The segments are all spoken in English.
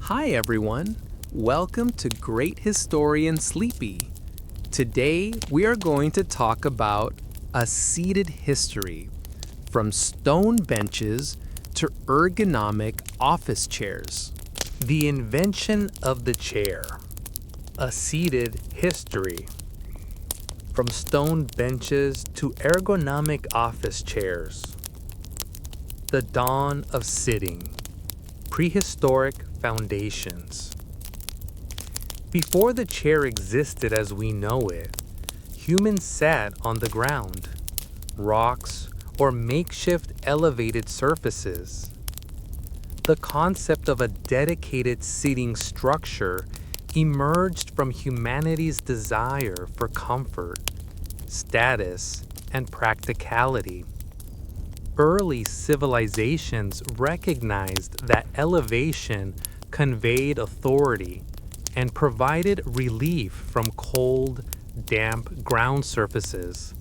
Hi everyone, welcome to Great Historian Sleepy. Today we are going to talk about a seated history, from stone benches to ergonomic office chairs. The invention of the chair, a seated history. From stone benches to ergonomic office chairs. The dawn of sitting, prehistoric foundations. Before the chair existed as we know it, humans sat on the ground, rocks, or makeshift elevated surfaces. The concept of a dedicated seating structure emerged from humanity's desire for comfort, status, and practicality. Early civilizations recognized that elevation conveyed authority and provided relief from cold, damp ground surfaces.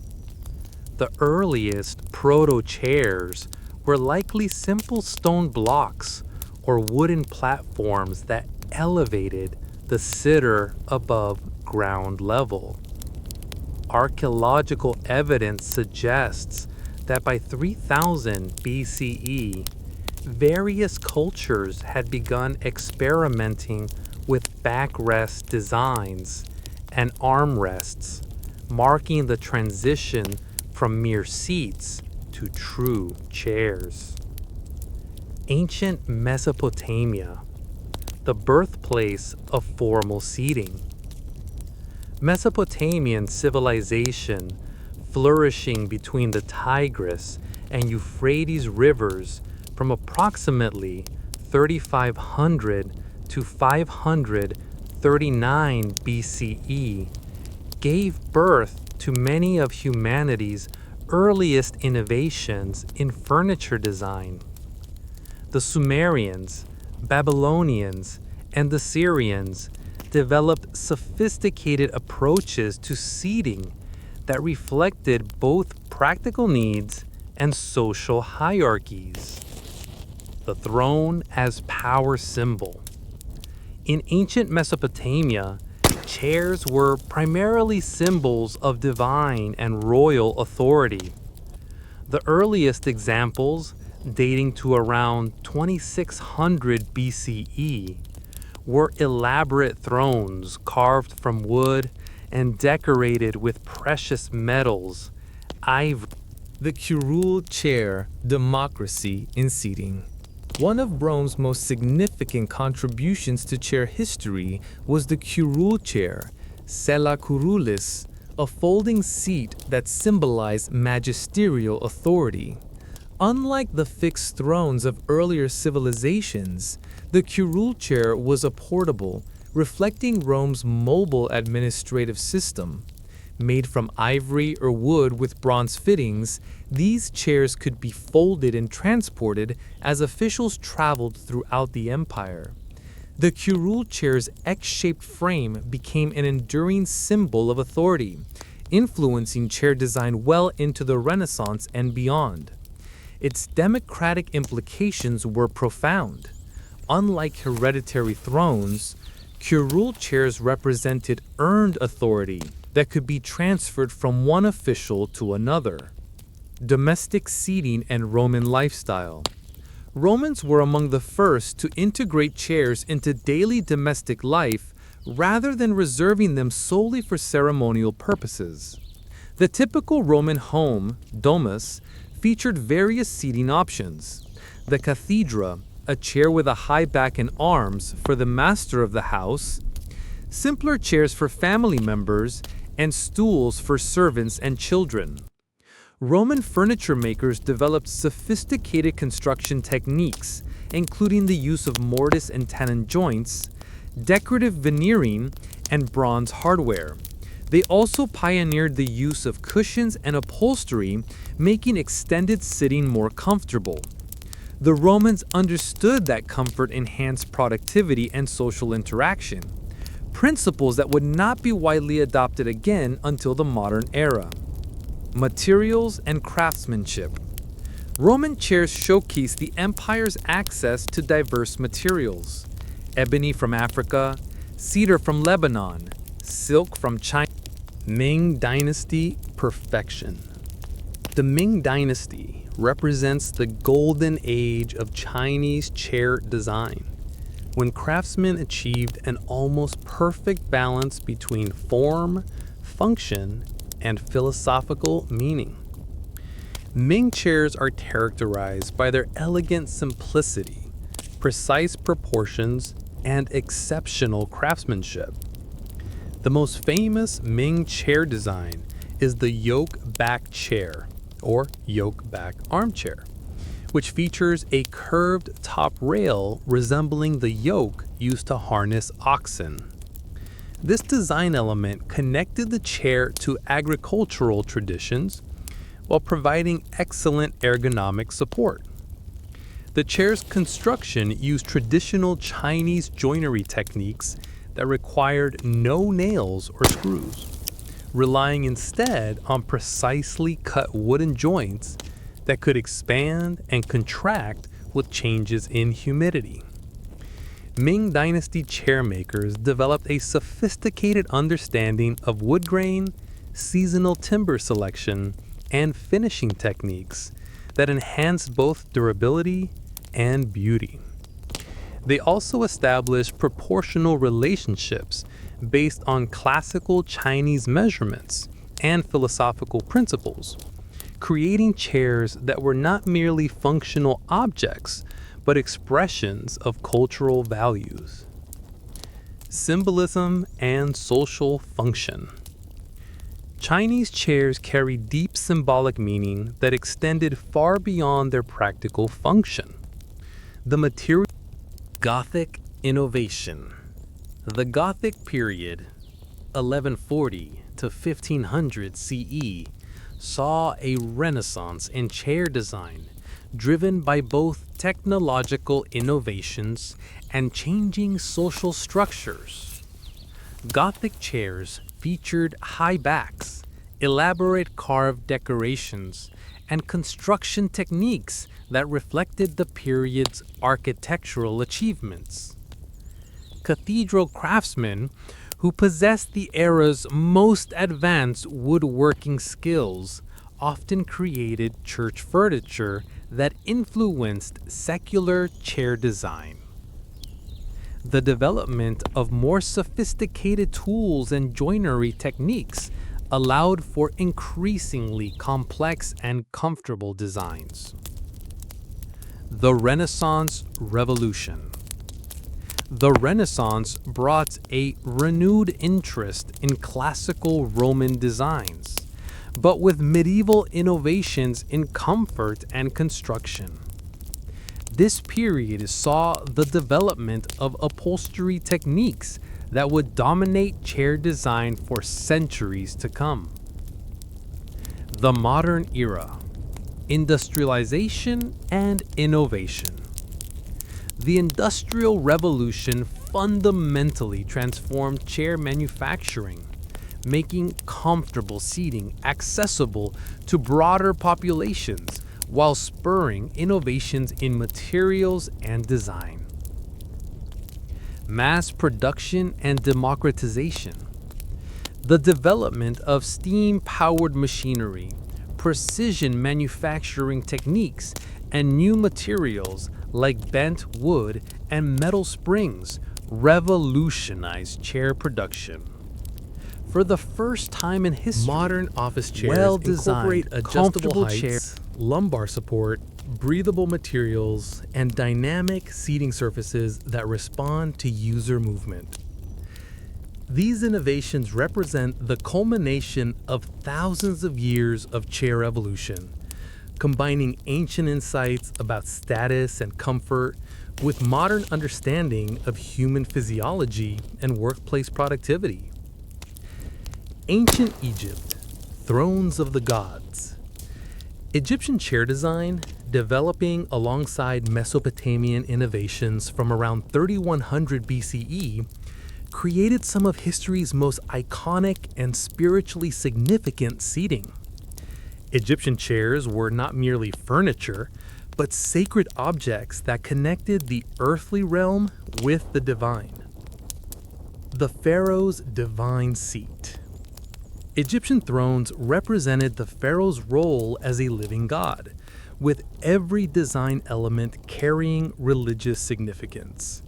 The earliest proto-chairs were likely simple stone blocks or wooden platforms that elevated the sitter above ground level. Archaeological evidence suggests that by 3000 BCE, various cultures had begun experimenting with backrest designs and armrests, marking the transition from mere seats to true chairs. Ancient Mesopotamia, the birthplace of formal seating. Mesopotamian civilization, flourishing between the Tigris and Euphrates rivers from approximately 3500 to 539 BCE, gave birth to many of humanity's earliest innovations in furniture design. The Sumerians, Babylonians, and the Syrians developed sophisticated approaches to seating that reflected both practical needs and social hierarchies. The throne as power symbol. In ancient Mesopotamia, chairs were primarily symbols of divine and royal authority. The earliest examples, dating to around 2600 BCE, were elaborate thrones carved from wood and decorated with precious metals, ivory. The curule chair, democracy in seating. One of Rome's most significant contributions to chair history was the curule chair, sella curulis, a folding seat that symbolized magisterial authority. Unlike the fixed thrones of earlier civilizations, the curule chair was a portable, reflecting Rome's mobile administrative system. Made from ivory or wood with bronze fittings, these chairs could be folded and transported as officials traveled throughout the empire. The curule chair's X-shaped frame became an enduring symbol of authority, influencing chair design well into the Renaissance and beyond. Its democratic implications were profound. Unlike hereditary thrones, curule chairs represented earned authority that could be transferred from one official to another. Domestic seating and Roman lifestyle. Romans were among the first to integrate chairs into daily domestic life rather than reserving them solely for ceremonial purposes. The typical Roman home, domus, featured various seating options. The cathedra, a chair with a high back and arms for the master of the house, simpler chairs for family members, and stools for servants and children. Roman furniture makers developed sophisticated construction techniques, including the use of mortise and tenon joints, decorative veneering, and bronze hardware. They also pioneered the use of cushions and upholstery, making extended sitting more comfortable. The Romans understood that comfort enhanced productivity and social interaction, principles that would not be widely adopted again until the modern era. Materials and craftsmanship. Roman chairs showcase the empire's access to diverse materials. ebony from Africa, cedar from Lebanon, silk from China. Ming Dynasty perfection. The Ming Dynasty represents the golden age of Chinese chair design, when craftsmen achieved an almost perfect balance between form, function, and philosophical meaning. Ming chairs are characterized by their elegant simplicity, precise proportions, and exceptional craftsmanship. The most famous Ming chair design is the yoke-back chair, or yoke-back armchair, which features a curved top rail resembling the yoke used to harness oxen. This design element connected the chair to agricultural traditions while providing excellent ergonomic support. The chair's construction used traditional Chinese joinery techniques that required no nails or screws, relying instead on precisely cut wooden joints that could expand and contract with changes in humidity. Ming Dynasty chair makers developed a sophisticated understanding of wood grain, seasonal timber selection, and finishing techniques that enhanced both durability and beauty. They also established proportional relationships based on classical Chinese measurements and philosophical principles, creating chairs that were not merely functional objects, but expressions of cultural values. Symbolism and social function. Chinese chairs carry deep symbolic meaning that extended far beyond their practical function. The material. Gothic innovation. The Gothic period, 1140 to 1500 CE, saw a renaissance in chair design driven by both technological innovations and changing social structures. Gothic chairs featured high backs, elaborate carved decorations, and construction techniques that reflected the period's architectural achievements. Cathedral craftsmen who possessed the era's most advanced woodworking skills often created church furniture that influenced secular chair design. The development of more sophisticated tools and joinery techniques allowed for increasingly complex and comfortable designs. The Renaissance Revolution. The Renaissance brought a renewed interest in classical Roman designs, but with medieval innovations in comfort and construction. This period saw the development of upholstery techniques that would dominate chair design for centuries to come. The Modern Era. Industrialization and innovation. The Industrial Revolution fundamentally transformed chair manufacturing, making comfortable seating accessible to broader populations while spurring innovations in materials and design. Mass production and democratization. The development of steam-powered machinery, precision manufacturing techniques, and new materials like bent wood and metal springs revolutionized chair production. For the first time in history, modern office chairs incorporate adjustable heights, lumbar support, breathable materials, and dynamic seating surfaces that respond to user movement. These innovations represent the culmination of thousands of years of chair evolution, combining ancient insights about status and comfort with modern understanding of human physiology and workplace productivity. Ancient Egypt, thrones of the gods. Egyptian chair design, developing alongside Mesopotamian innovations from around 3100 BCE, created some of history's most iconic and spiritually significant seating. Egyptian chairs were not merely furniture, but sacred objects that connected the earthly realm with the divine. The pharaoh's divine seat. Egyptian thrones represented the pharaoh's role as a living god, with every design element carrying religious significance.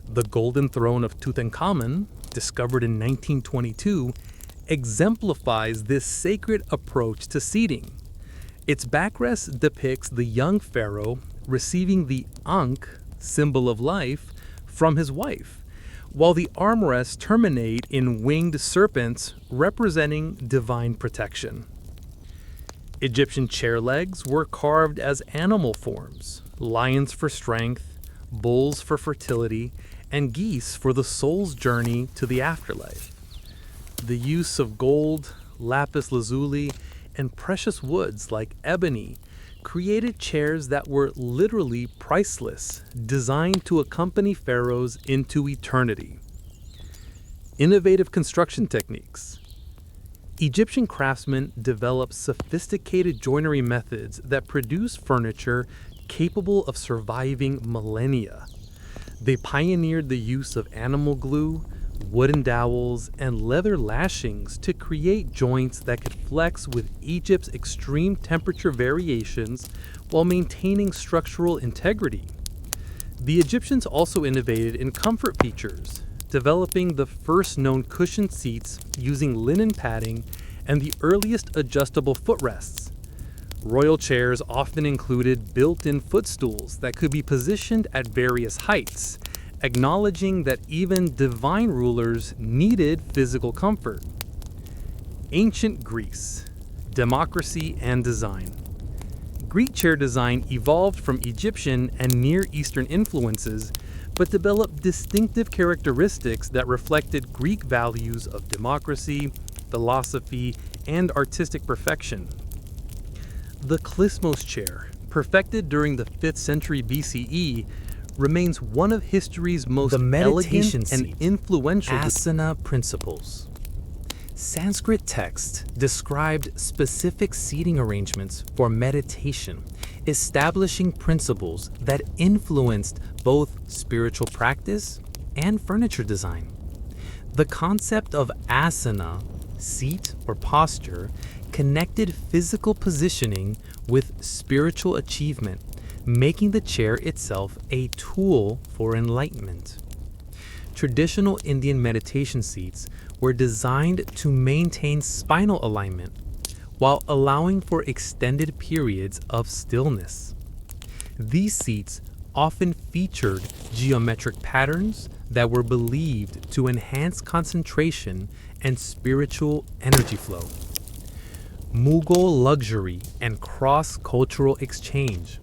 The golden throne of Tutankhamun, discovered in 1922, exemplifies this sacred approach to seating. Its backrest depicts the young pharaoh receiving the Ankh, symbol of life, from his wife, while the armrests terminate in winged serpents representing divine protection. Egyptian chair legs were carved as animal forms, lions for strength, bulls for fertility, and geese for the soul's journey to the afterlife. The use of gold, lapis lazuli, and precious woods like ebony created chairs that were literally priceless, designed to accompany pharaohs into eternity. Innovative construction techniques. Egyptian craftsmen developed sophisticated joinery methods that produce furniture capable of surviving millennia. They pioneered the use of animal glue, wooden dowels, and leather lashings to create joints that could flex with Egypt's extreme temperature variations while maintaining structural integrity. The Egyptians also innovated in comfort features, developing the first known cushioned seats using linen padding and the earliest adjustable footrests. Royal chairs often included built-in footstools that could be positioned at various heights, acknowledging that even divine rulers needed physical comfort. Ancient Greece, democracy and design. Greek chair design evolved from Egyptian and Near Eastern influences, but developed distinctive characteristics that reflected Greek values of democracy, philosophy, and artistic perfection. The Klysmos chair, perfected during the 5th century BCE, remains one of history's most elegant and influential asana principles. Sanskrit texts described specific seating arrangements for meditation, establishing principles that influenced both spiritual practice and furniture design. The concept of asana, seat or posture, connected physical positioning with spiritual achievement, making the chair itself a tool for enlightenment. Traditional Indian meditation seats were designed to maintain spinal alignment while allowing for extended periods of stillness. These seats often featured geometric patterns that were believed to enhance concentration and spiritual energy flow. Mughal luxury and cross-cultural exchange.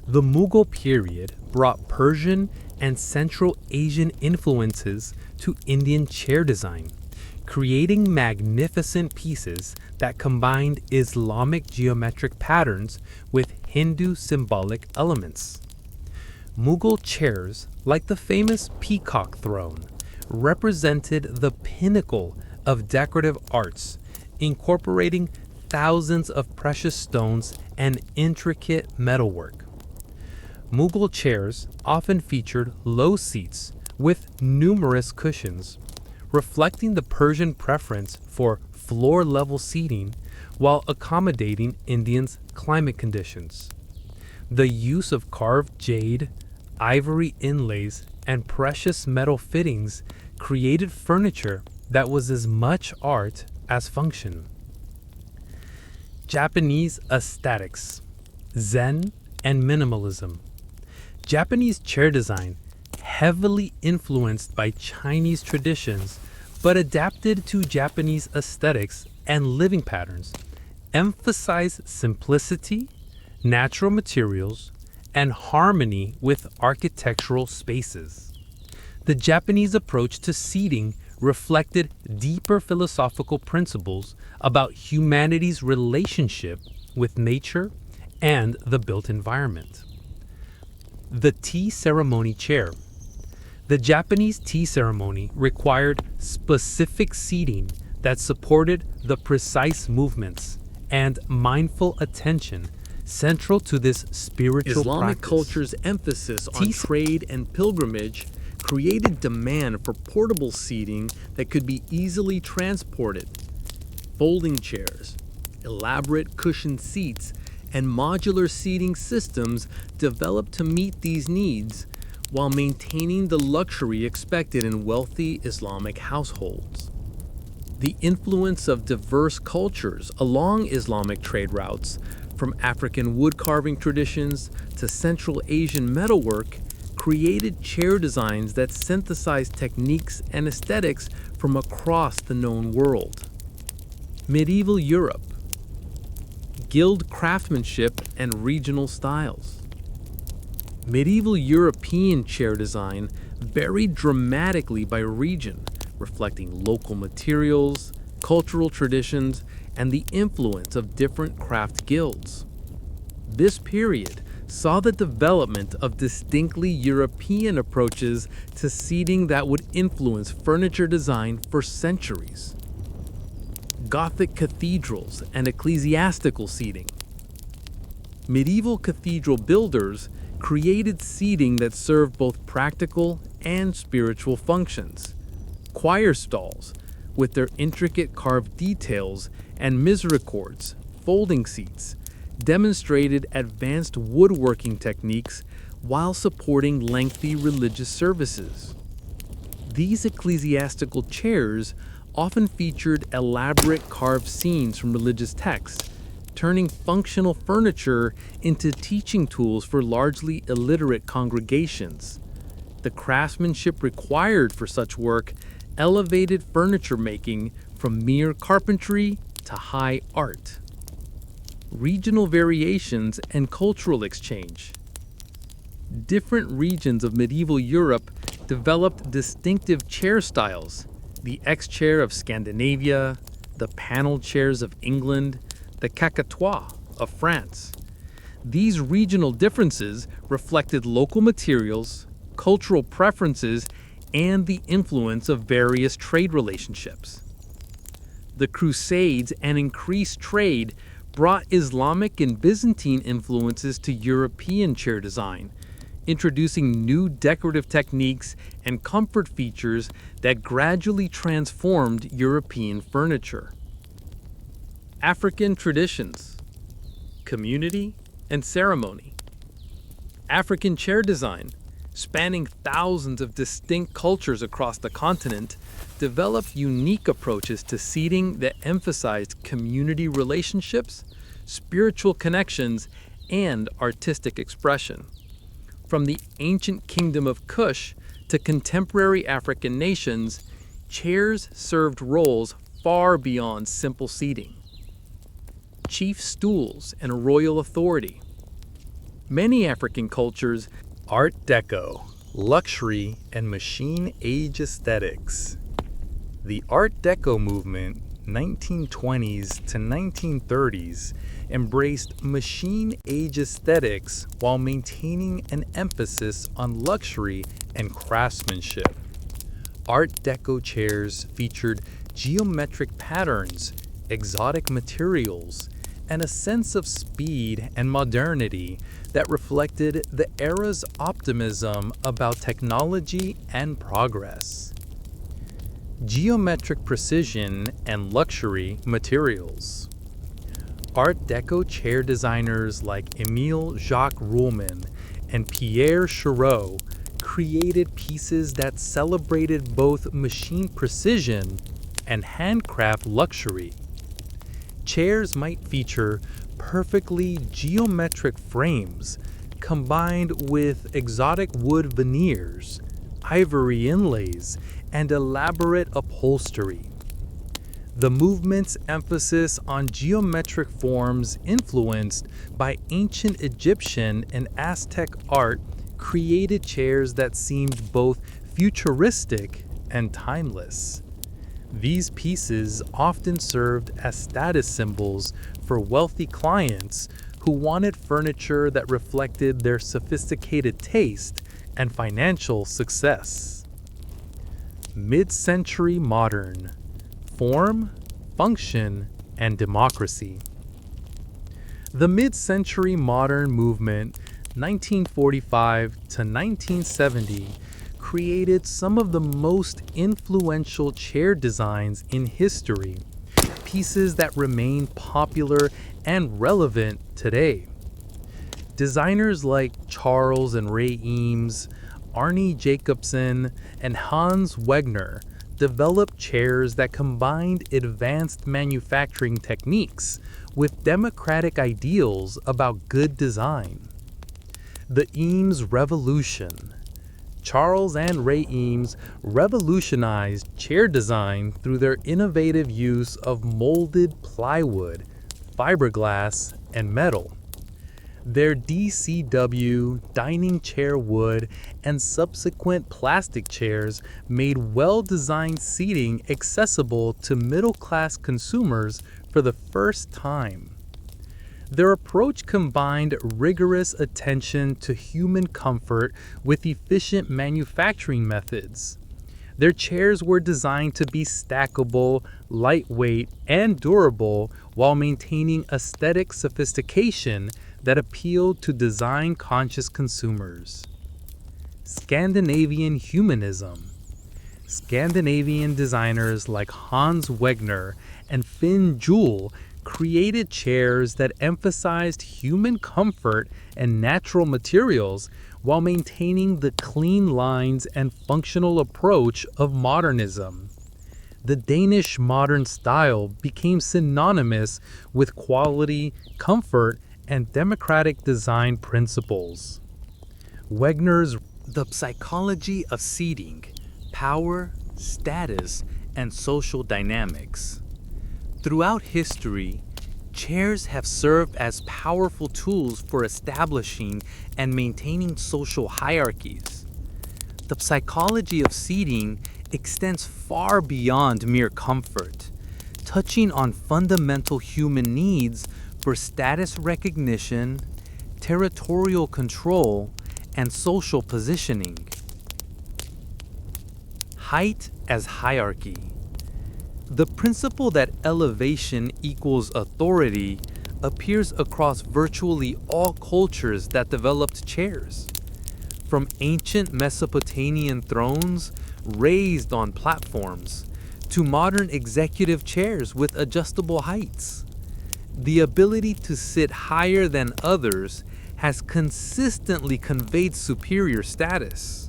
The Mughal period brought Persian and Central Asian influences to Indian chair design, creating magnificent pieces that combined Islamic geometric patterns with Hindu symbolic elements. Mughal chairs, like the famous peacock throne, represented the pinnacle of decorative arts, incorporating thousands of precious stones and intricate metalwork. Mughal chairs often featured low seats with numerous cushions, reflecting the Persian preference for floor-level seating while accommodating Indians' climate conditions. The use of carved jade, ivory inlays, and precious metal fittings created furniture that was as much art as function. Japanese aesthetics, Zen, and minimalism. Japanese chair design, heavily influenced by Chinese traditions but adapted to Japanese aesthetics and living patterns, emphasize simplicity, natural materials, and harmony with architectural spaces. The Japanese approach to seating reflected deeper philosophical principles about humanity's relationship with nature and the built environment. The tea ceremony chair. The Japanese tea ceremony required specific seating that supported the precise movements and mindful attention Central to this spiritual Islamic practice, culture's emphasis on Tea- trade and pilgrimage created demand for portable seating that could be easily transported. Folding chairs, elaborate cushioned seats, and modular seating systems developed to meet these needs while maintaining the luxury expected in wealthy Islamic households. The influence of diverse cultures along Islamic trade routes, from African wood carving traditions to Central Asian metalwork, created chair designs that synthesized techniques and aesthetics from across the known world. Medieval Europe, guild craftsmanship and regional styles. Medieval European chair design varied dramatically by region, reflecting local materials, cultural traditions, and the influence of different craft guilds. This period saw the development of distinctly European approaches to seating that would influence furniture design for centuries. Gothic cathedrals and ecclesiastical seating. Medieval cathedral builders created seating that served both practical and spiritual functions. Choir stalls, with their intricate carved details, and misericords, folding seats, demonstrated advanced woodworking techniques while supporting lengthy religious services. These ecclesiastical chairs often featured elaborate carved scenes from religious texts, turning functional furniture into teaching tools for largely illiterate congregations. The craftsmanship required for such work elevated furniture making from mere carpentry to high art. Regional variations and cultural exchange. Different regions of medieval Europe developed distinctive chair styles: the X-chair of Scandinavia, the panel chairs of England, the cacatois of France. These regional differences reflected local materials, cultural preferences, and the influence of various trade relationships. The Crusades and increased trade brought Islamic and Byzantine influences to European chair design, introducing new decorative techniques and comfort features that gradually transformed European furniture. African traditions, community, and ceremony. African chair design, spanning thousands of distinct cultures across the continent, developed unique approaches to seating that emphasized community relationships, spiritual connections, and artistic expression. From the ancient kingdom of Kush to contemporary African nations, chairs served roles far beyond simple seating. Chief stools and royal authority. Many African cultures Art Deco, luxury, and machine age aesthetics. The Art Deco movement, 1920s to 1930s, embraced machine age aesthetics while maintaining an emphasis on luxury and craftsmanship. Art Deco chairs featured geometric patterns, exotic materials, and a sense of speed and modernity that reflected the era's optimism about technology and progress. Geometric precision and luxury materials. Art Deco chair designers like Émile Jacques Roullman and Pierre Chareau created pieces that celebrated both machine precision and handcraft luxury. Chairs might feature perfectly geometric frames combined with exotic wood veneers, ivory inlays, and elaborate upholstery. The movement's emphasis on geometric forms, influenced by ancient Egyptian and Aztec art, created chairs that seemed both futuristic and timeless. These pieces often served as status symbols for wealthy clients who wanted furniture that reflected their sophisticated taste and financial success. Mid-century modern. Form, function, and democracy. The mid-century modern movement, 1945 to 1970, created some of the most influential chair designs in history, pieces that remain popular and relevant today. Designers like Charles and Ray Eames, Arne Jacobsen, and Hans Wegner developed chairs that combined advanced manufacturing techniques with democratic ideals about good design. The Eames Revolution. Charles and Ray Eames revolutionized chair design through their innovative use of molded plywood, fiberglass, and metal. Their DCW, dining chair wood, and subsequent plastic chairs made well-designed seating accessible to middle-class consumers for the first time. Their approach combined rigorous attention to human comfort with efficient manufacturing methods. Their chairs were designed to be stackable, lightweight, and durable while maintaining aesthetic sophistication that appealed to design-conscious consumers. Scandinavian humanism. Scandinavian designers like Hans Wegner and Finn Juhl created chairs that emphasized human comfort and natural materials while maintaining the clean lines and functional approach of modernism. The Danish modern style became synonymous with quality, comfort, and democratic design principles. Wegner's The Psychology of Seating, Power, Status, and Social Dynamics. Throughout history, chairs have served as powerful tools for establishing and maintaining social hierarchies. The psychology of seating extends far beyond mere comfort, touching on fundamental human needs for status recognition, territorial control, and social positioning. Height as hierarchy. The principle that elevation equals authority appears across virtually all cultures that developed chairs. From ancient Mesopotamian thrones raised on platforms to modern executive chairs with adjustable heights. The ability to sit higher than others has consistently conveyed superior status.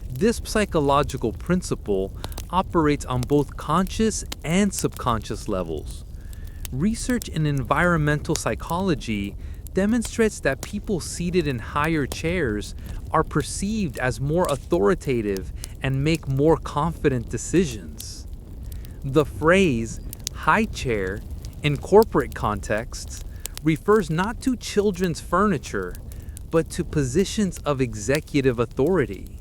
This psychological principle operates on both conscious and subconscious levels. Research in environmental psychology demonstrates that people seated in higher chairs are perceived as more authoritative and make more confident decisions. The phrase high chair in corporate contexts refers not to children's furniture, but to positions of executive authority.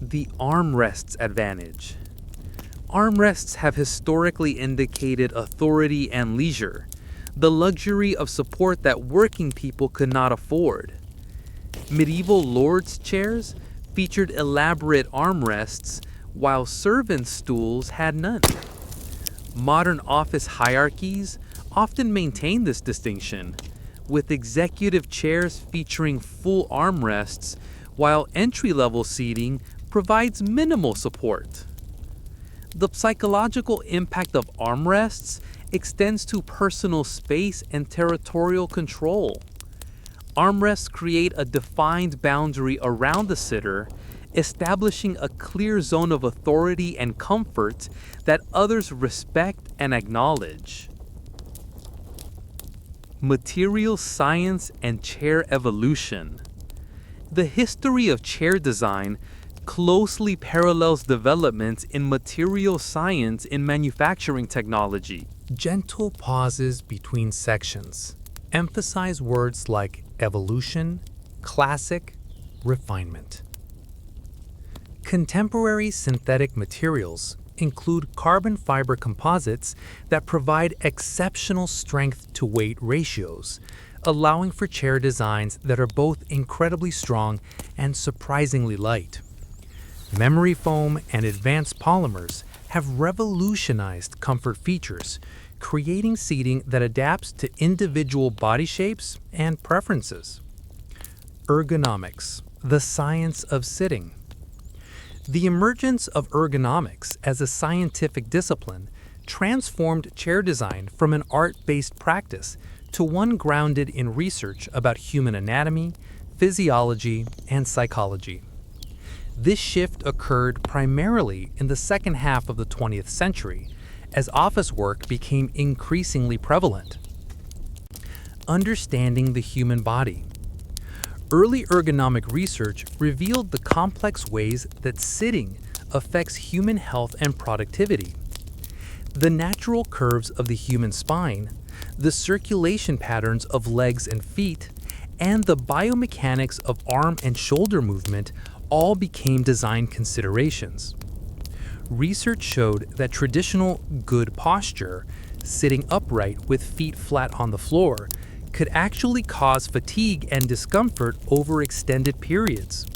The armrest's advantage. Armrests have historically indicated authority and leisure, the luxury of support that working people could not afford. Medieval lords' chairs featured elaborate armrests, while servants' stools had none. Modern office hierarchies often maintain this distinction, with executive chairs featuring full armrests, while entry-level seating provides minimal support. The psychological impact of armrests extends to personal space and territorial control. Armrests create a defined boundary around the sitter, establishing a clear zone of authority and comfort that others respect and acknowledge. Material science and chair evolution. The history of chair design closely parallels developments in material science in manufacturing technology. Gentle pauses between sections. Emphasize words like evolution, classic, refinement. Contemporary synthetic materials include carbon fiber composites that provide exceptional strength to weight ratios, allowing for chair designs that are both incredibly strong and surprisingly light. Memory foam and advanced polymers have revolutionized comfort features, creating seating that adapts to individual body shapes and preferences. Ergonomics, the science of sitting. The emergence of ergonomics as a scientific discipline transformed chair design from an art-based practice to one grounded in research about human anatomy, physiology, and psychology. This shift occurred primarily in the second half of the 20th century as office work became increasingly prevalent. Understanding the human body. Early ergonomic research revealed the complex ways that sitting affects human health and productivity. The natural curves of the human spine, the circulation patterns of legs and feet, and the biomechanics of arm and shoulder movement all became design considerations. Research showed that traditional good posture, sitting upright with feet flat on the floor, could actually cause fatigue and discomfort over extended periods.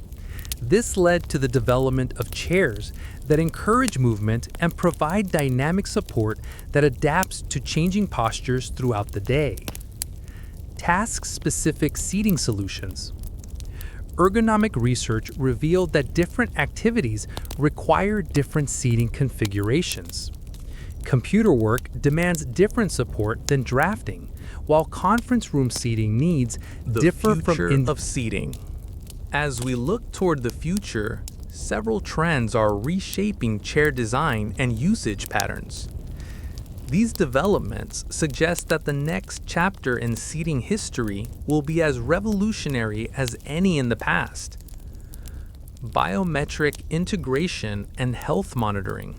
This led to the development of chairs that encourage movement and provide dynamic support that adapts to changing postures throughout the day. Task-specific seating solutions. Ergonomic research revealed that different activities require different seating configurations. Computer work demands different support than drafting, while conference room seating needs differ from of seating. As we look toward the future, several trends are reshaping chair design and usage patterns. These developments suggest that the next chapter in seating history will be as revolutionary as any in the past. Biometric integration and health monitoring.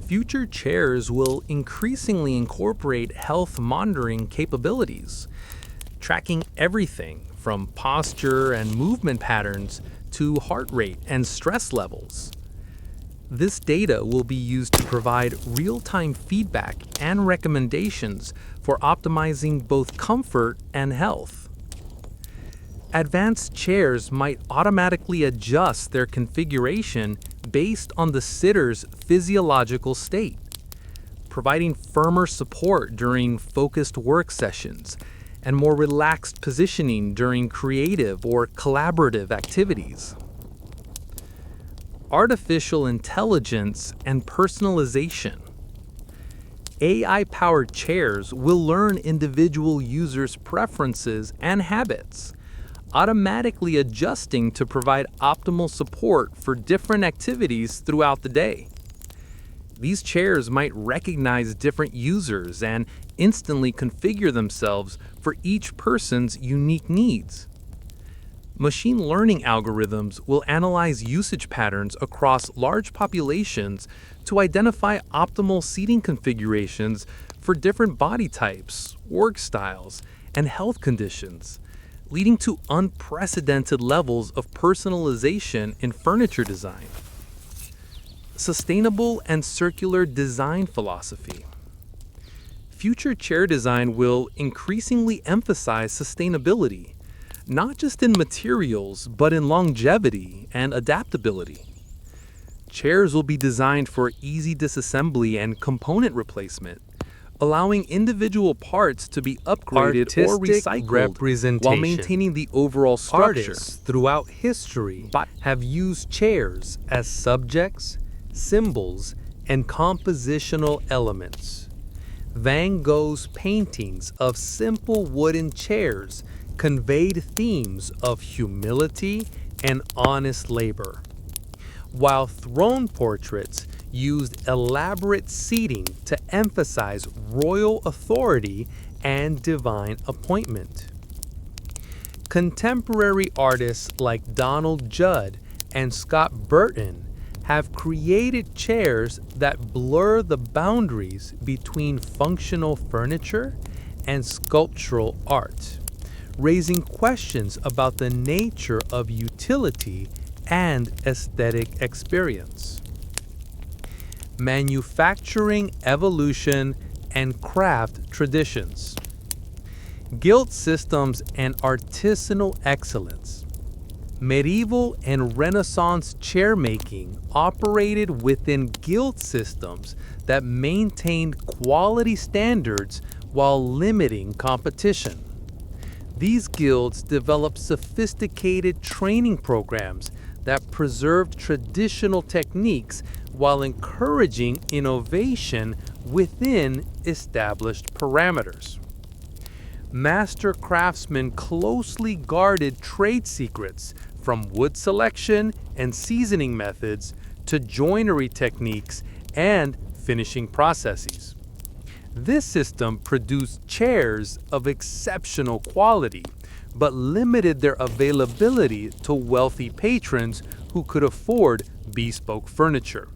Future chairs will increasingly incorporate health monitoring capabilities, tracking everything from posture and movement patterns to heart rate and stress levels. This data will be used to provide real-time feedback and recommendations for optimizing both comfort and health. Advanced chairs might automatically adjust their configuration based on the sitter's physiological state, providing firmer support during focused work sessions and more relaxed positioning during creative or collaborative activities. Artificial intelligence and personalization. AI-powered chairs will learn individual users' preferences and habits, automatically adjusting to provide optimal support for different activities throughout the day. These chairs might recognize different users and instantly configure themselves for each person's unique needs. Machine learning algorithms will analyze usage patterns across large populations to identify optimal seating configurations for different body types, work styles, and health conditions, leading to unprecedented levels of personalization in furniture design. Sustainable and circular design philosophy. Future chair design will increasingly emphasize sustainability, not just in materials, but in longevity and adaptability. Chairs will be designed for easy disassembly and component replacement, allowing individual parts to be upgraded or recycled while maintaining the overall structure. Artists throughout history have used chairs as subjects, symbols, and compositional elements. Van Gogh's paintings of simple wooden chairs conveyed themes of humility and honest labor, while throne portraits used elaborate seating to emphasize royal authority and divine appointment. Contemporary artists like Donald Judd and Scott Burton have created chairs that blur the boundaries between functional furniture and sculptural art, raising questions about the nature of utility and aesthetic experience. Manufacturing evolution and craft traditions. Guild systems and artisanal excellence. Medieval and Renaissance chair-making operated within guild systems that maintained quality standards while limiting competition. These guilds developed sophisticated training programs that preserved traditional techniques while encouraging innovation within established parameters. Master craftsmen closely guarded trade secrets, from wood selection and seasoning methods to joinery techniques and finishing processes. This system produced chairs of exceptional quality, but limited their availability to wealthy patrons who could afford bespoke furniture.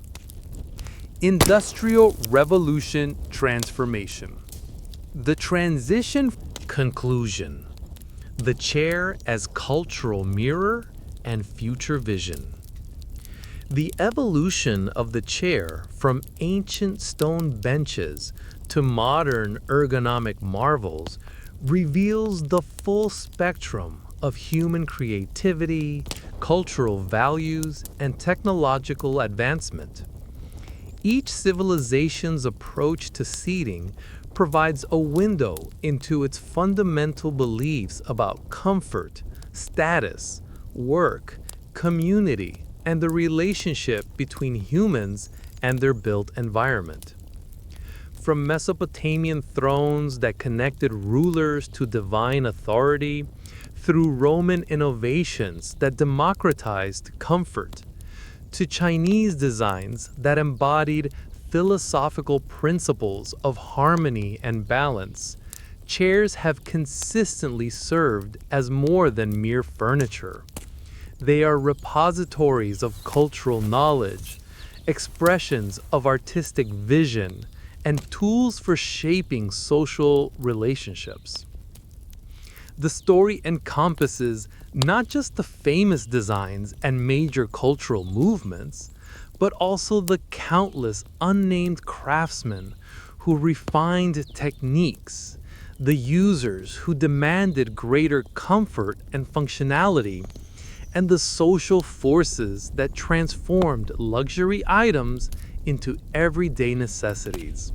Industrial Revolution Transformation. The transition. Conclusion. The chair as cultural mirror and future vision. The evolution of the chair from ancient stone benches to modern ergonomic marvels reveals the full spectrum of human creativity, cultural values, and technological advancement. Each civilization's approach to seating provides a window into its fundamental beliefs about comfort, status, work, community, and the relationship between humans and their built environment. From Mesopotamian thrones that connected rulers to divine authority, through Roman innovations that democratized comfort, to Chinese designs that embodied philosophical principles of harmony and balance, chairs have consistently served as more than mere furniture. They are repositories of cultural knowledge, expressions of artistic vision, and tools for shaping social relationships. The story encompasses not just the famous designs and major cultural movements, but also the countless unnamed craftsmen who refined techniques, the users who demanded greater comfort and functionality, and the social forces that transformed luxury items into everyday necessities.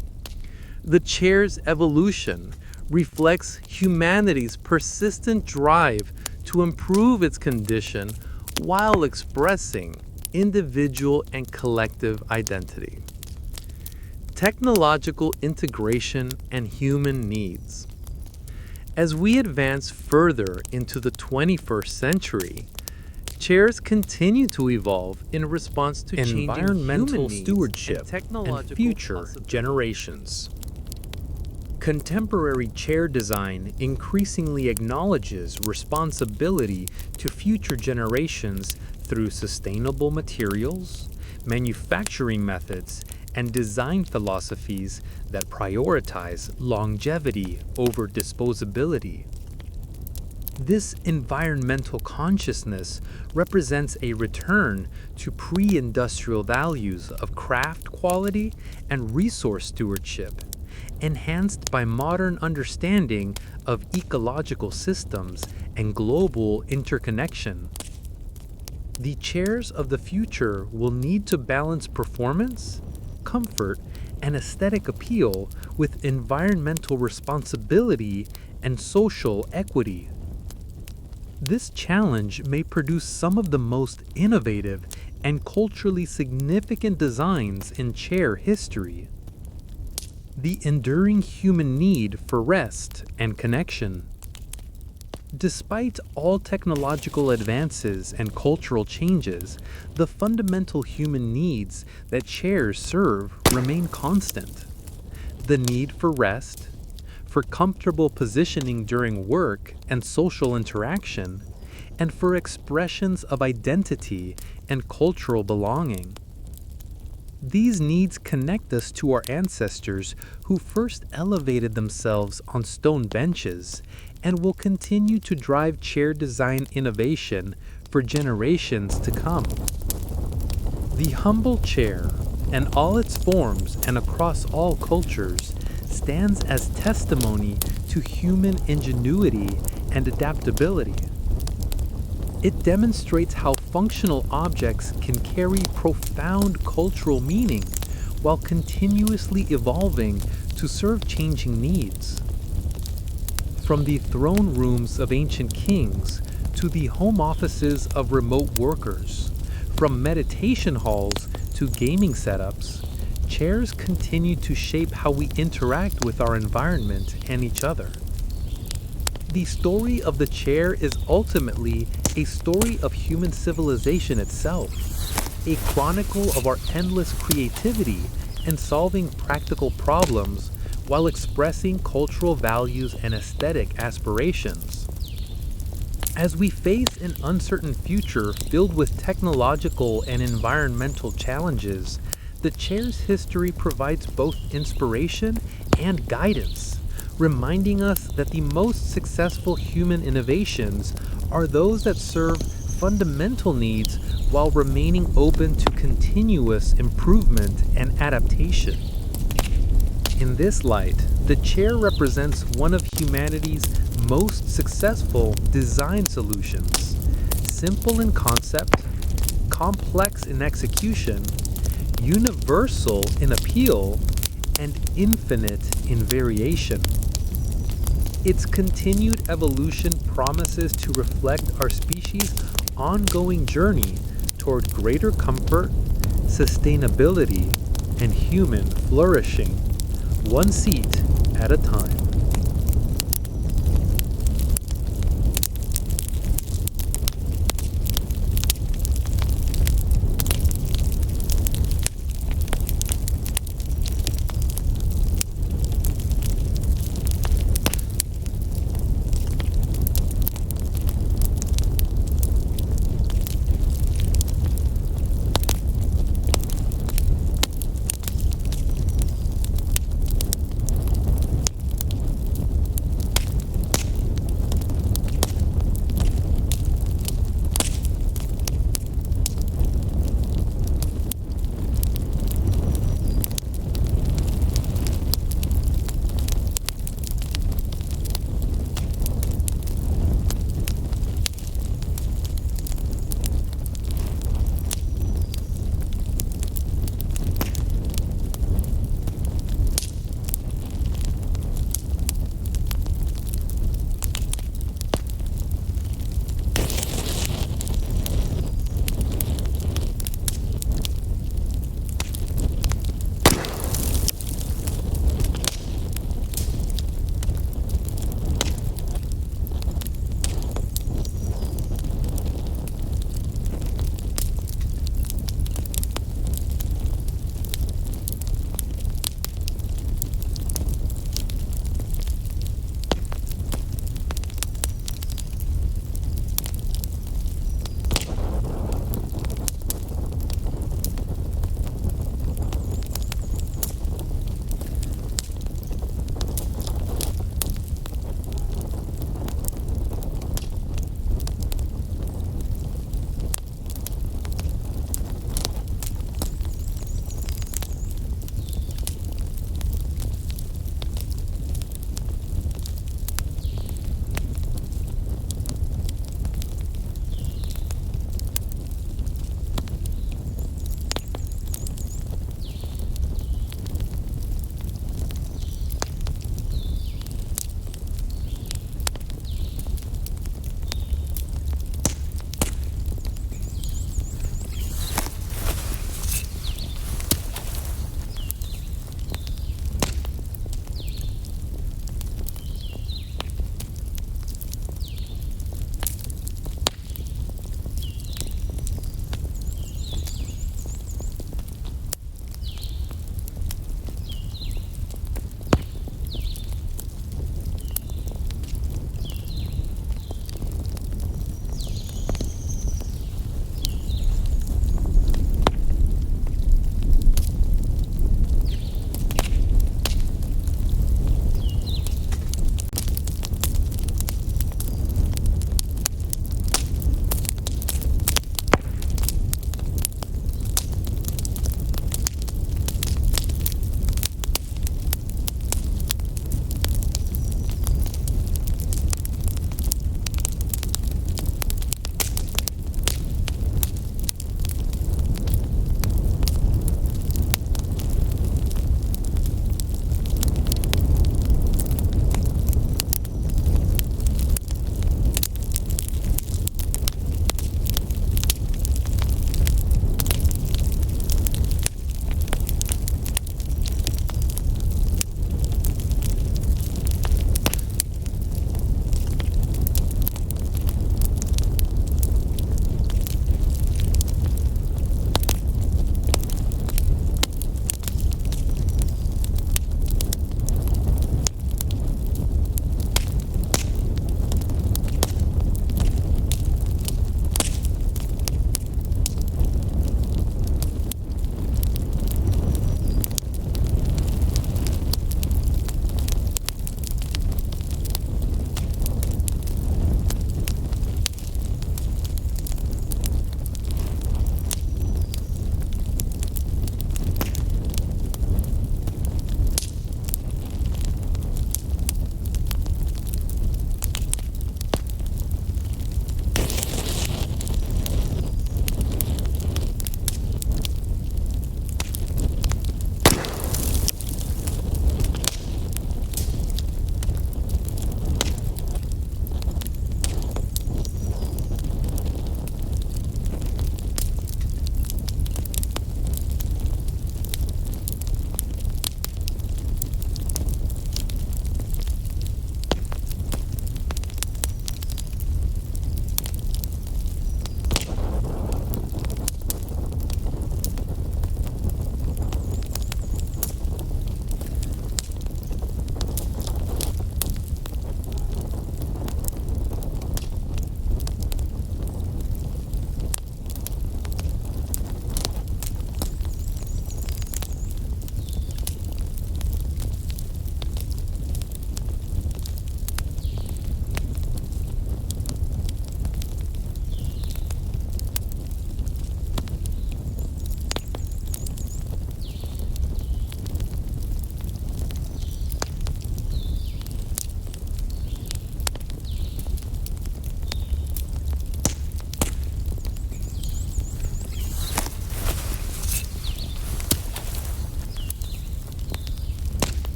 The chair's evolution reflects humanity's persistent drive to improve its condition while expressing individual and collective identity. Technological integration and human needs. As we advance further into the 21st century, chairs continue to evolve in response to changing Environmental human needs stewardship and technological and future possibilities. generations. Contemporary chair design increasingly acknowledges responsibility to future generations through sustainable materials, manufacturing methods, and design philosophies that prioritize longevity over disposability. This environmental consciousness represents a return to pre-industrial values of craft quality and resource stewardship, enhanced by modern understanding of ecological systems and global interconnection. The chairs of the future will need to balance performance, comfort, and aesthetic appeal with environmental responsibility and social equity. This challenge may produce some of the most innovative and culturally significant designs in chair history. The enduring human need for rest and connection. Despite all technological advances and cultural changes, the fundamental human needs that chairs serve remain constant. The need for rest, for comfortable positioning during work and social interaction, and for expressions of identity and cultural belonging. These needs connect us to our ancestors who first elevated themselves on stone benches and will continue to drive chair design innovation for generations to come. The humble chair, in all its forms and across all cultures, stands as testimony to human ingenuity and adaptability. It demonstrates how functional objects can carry profound cultural meaning while continuously evolving to serve changing needs. From the throne rooms of ancient kings to the home offices of remote workers, from meditation halls to gaming setups, chairs continue to shape how we interact with our environment and each other. The story of the chair is ultimately a story of human civilization itself, a chronicle of our endless creativity in solving practical problems while expressing cultural values and aesthetic aspirations. As we face an uncertain future filled with technological and environmental challenges, the chair's history provides both inspiration and guidance, reminding us that the most successful human innovations are those that serve fundamental needs while remaining open to continuous improvement and adaptation. In this light, the chair represents one of humanity's most successful design solutions, simple in concept, complex in execution, universal in appeal, and infinite in variation. Its continued evolution promises to reflect our species' ongoing journey toward greater comfort, sustainability, and human flourishing, one seat at a time.